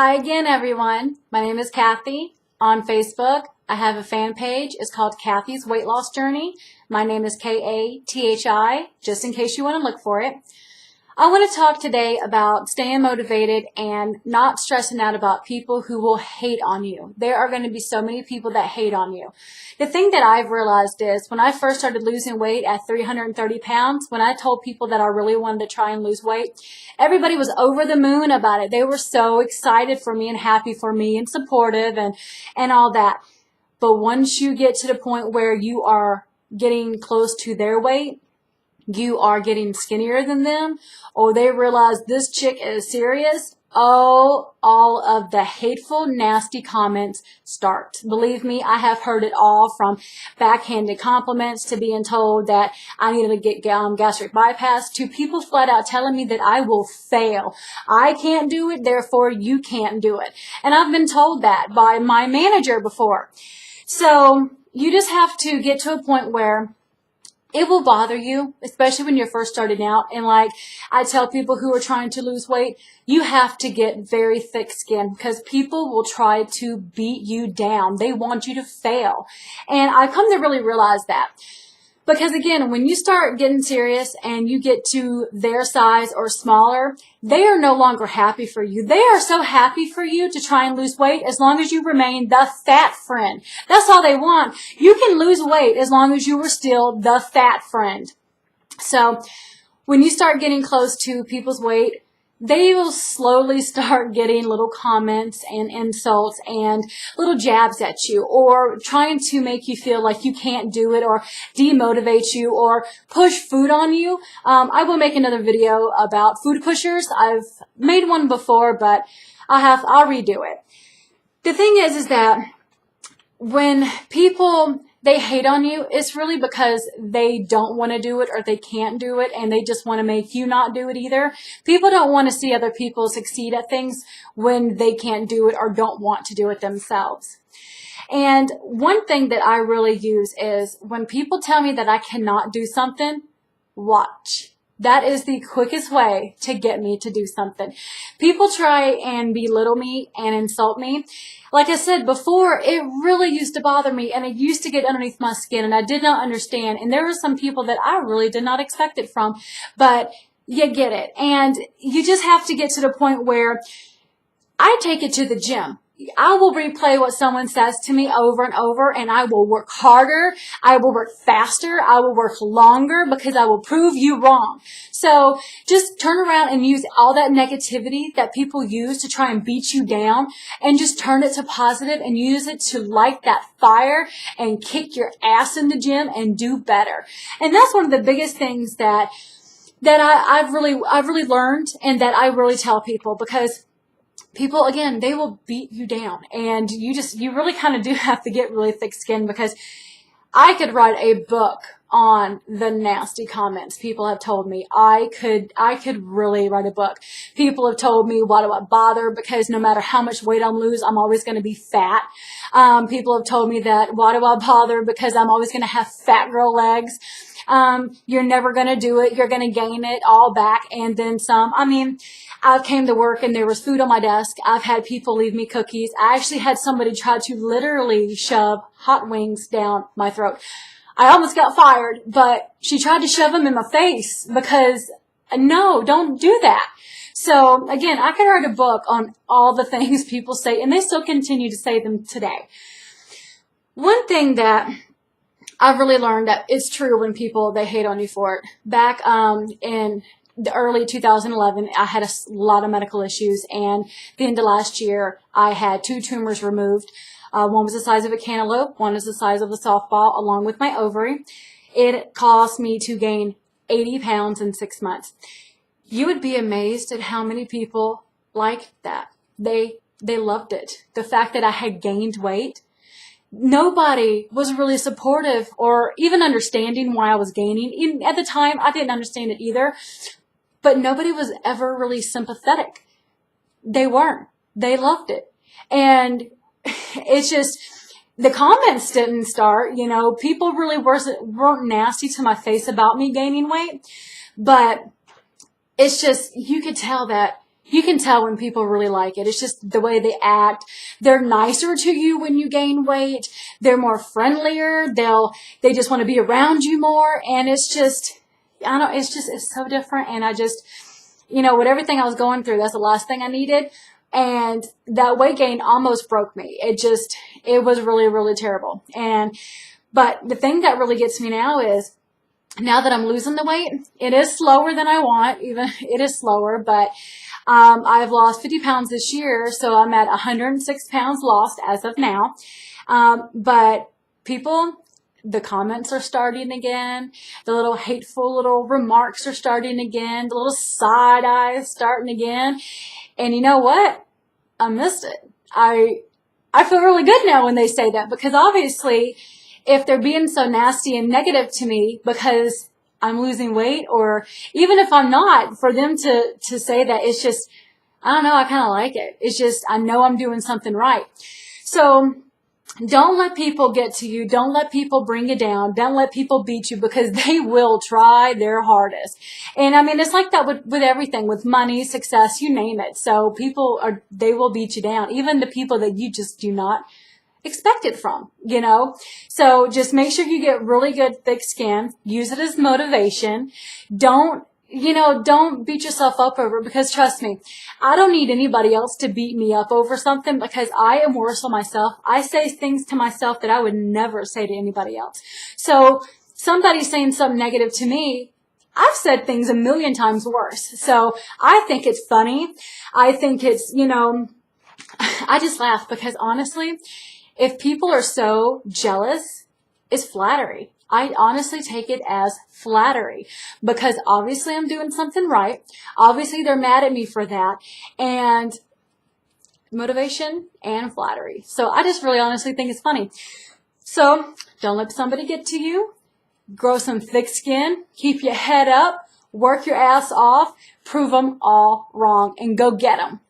Hi again, everyone. My name is Kathy. On Facebook, I have a fan page. It's called Kathy's Weight Loss Journey. My name is Kathi, just in case you want to look for it. I want to talk today about staying motivated and not stressing out about people who will hate on you. There are going to be so many people that hate on you. The thing that I've realized is when I first started losing weight at 330 pounds, when I told people that I really wanted to try and lose weight, everybody was over the moon about it. They were so excited for me and happy for me and supportive and all that. But once you get to the point where you are getting close to their weight, you are getting skinnier than them, or they realize this chick is serious, all of the hateful, nasty comments start. Believe me, I have heard it all, from backhanded compliments to being told that I needed to get gastric bypass, to people flat out telling me that I will fail. I can't do it, therefore you can't do it. And I've been told that by my manager before. So you just have to get to a point where it will bother you, especially when you're first starting out. And like I tell people who are trying to lose weight, you have to get very thick skin because people will try to beat you down. They want you to fail. And I've come to really realize that. Because again, when you start getting serious and you get to their size or smaller, they are no longer happy for you. They are so happy for you to try and lose weight as long as you remain the fat friend. That's all they want. You can lose weight as long as you are still the fat friend. So when you start getting close to people's weight, they will slowly start getting little comments and insults and little jabs at you, or trying to make you feel like you can't do it, or demotivate you, or push food on you. I will make another video about food pushers. I've made one before, but I'll redo it. The thing is that when people, they hate on you, it's really because they don't want to do it or they can't do it, and they just want to make you not do it either. People don't want to see other people succeed at things when they can't do it or don't want to do it themselves. And one thing that I really use is when people tell me that I cannot do something, watch. That is the quickest way to get me to do something. People try and belittle me and insult me. Like I said before, it really used to bother me, and it used to get underneath my skin, and I did not understand. And there were some people that I really did not expect it from, but you get it. And you just have to get to the point where I take it to the gym. I will replay what someone says to me over and over, and I will work harder. I will work faster. I will work longer because I will prove you wrong. So just turn around and use all that negativity that people use to try and beat you down, and just turn it to positive and use it to light that fire and kick your ass in the gym and do better. And that's one of the biggest things that I've really learned, and that I really tell people, because people, again, they will beat you down, and you really kind of do have to get really thick skin, because I could write a book on the nasty comments people have told me. I could really write a book. People have told me, why do I bother? Because no matter how much weight I lose, I'm always going to be fat. People have told me that, why do I bother? Because I'm always going to have fat girl legs. You're never going to do it. You're going to gain it all back and then some. I mean, I came to work and there was food on my desk. I've had people leave me cookies. I actually had somebody try to literally shove hot wings down my throat. I almost got fired, but she tried to shove them in my face, because no, don't do that. So again, I could write a book on all the things people say, and they still continue to say them today. One thing that I've really learned that is true when people, they hate on you for it. Back in the early 2011, I had a lot of medical issues, and the end of last year, I had 2 tumors removed. One was the size of a cantaloupe, one is the size of a softball, along with my ovary. It caused me to gain 80 pounds in 6 months. You would be amazed at how many people liked that. They loved it. The fact that I had gained weight. Nobody was really supportive or even understanding why I was gaining. Even at the time, I didn't understand it either. But nobody was ever really sympathetic. They weren't. They loved it. And it's just, the comments didn't start, people really weren't nasty to my face about me gaining weight. But it's just, you could tell that You can tell when people really like it. It's just the way they act. They're nicer to you when you gain weight. They're more friendlier. They just want to be around you more. And it's just, I don't know, it's so different. And I just, with everything I was going through, that's the last thing I needed. And that weight gain almost broke me. It was really, really terrible. But the thing that really gets me now is, now that I'm losing the weight, it is slower than I want. Even it is slower, but I've lost 50 pounds this year, so I'm at 106 pounds lost as of now. But the comments are starting again. The little hateful little remarks are starting again. The little side eyes starting again. And you know what? I missed it. I feel really good now when they say that, because obviously, if they're being so nasty and negative to me because I'm losing weight, or even if I'm not, for them to say that, it's just, I don't know, I kind of like it. It's just, I know I'm doing something right. So don't let people get to you. Don't let people bring you down. Don't let people beat you, because they will try their hardest. And I mean, it's like that with everything, with money, success, you name it. So they will beat you down. Even the people that you just do not expect it from, So just make sure you get really good thick skin. Use it as motivation. Don't beat yourself up over it, because trust me, I don't need anybody else to beat me up over something, because I am worse on myself. I say things to myself that I would never say to anybody else. So somebody saying something negative to me, I've said things a million times worse. So I think it's funny. I think it's, I just laugh, because honestly, if people are so jealous, it's flattery. I honestly take it as flattery, because obviously I'm doing something right. Obviously they're mad at me for that, and motivation and flattery. So I just really honestly think it's funny. So don't let somebody get to you. Grow some thick skin. Keep your head up. Work your ass off. Prove them all wrong, and go get them.